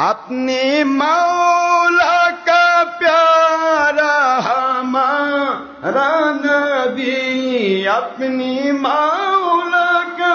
اپنے مولا کا پیارا ہمارا نبی، اپنی مولا کا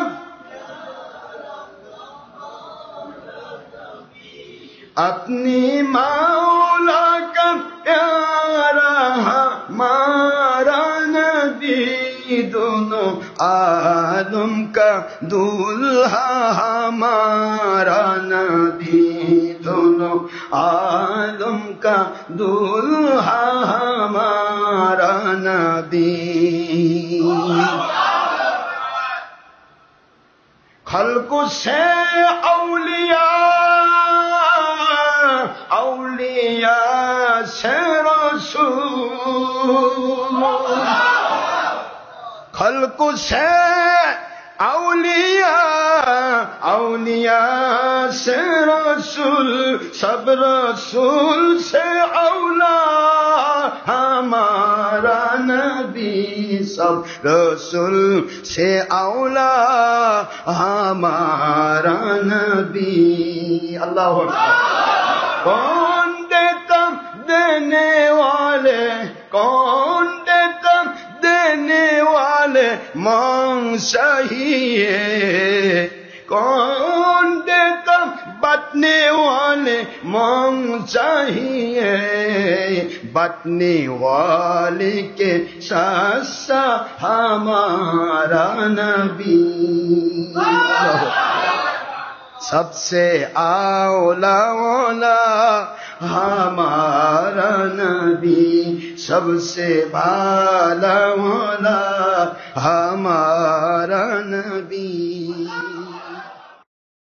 اپنی مولا کا پیارا ہمارا نبی، دونوں عالم کا دولہا ہمارا نبی، دونوں عالم کا دولہا ہمارا نبی۔ خلق سے اولیاء سے رسول، خلق سے اولیاء سے رسول، سب رسول سے اولا ہمارا نبی، سب رسول سے اولا ہمارا نبی۔ اللہ اکبر۔ کون دیتا دینے والے، کون دیتا دینے والے مانگ چاہیے، کون دیتا بٹنے والے مانگ چاہیے، بٹنے والے کے ساتھ ساتھ ہمارا نبی۔ سب سے اولا ہمارا نبی، سب سے بالا ہمارا نبی۔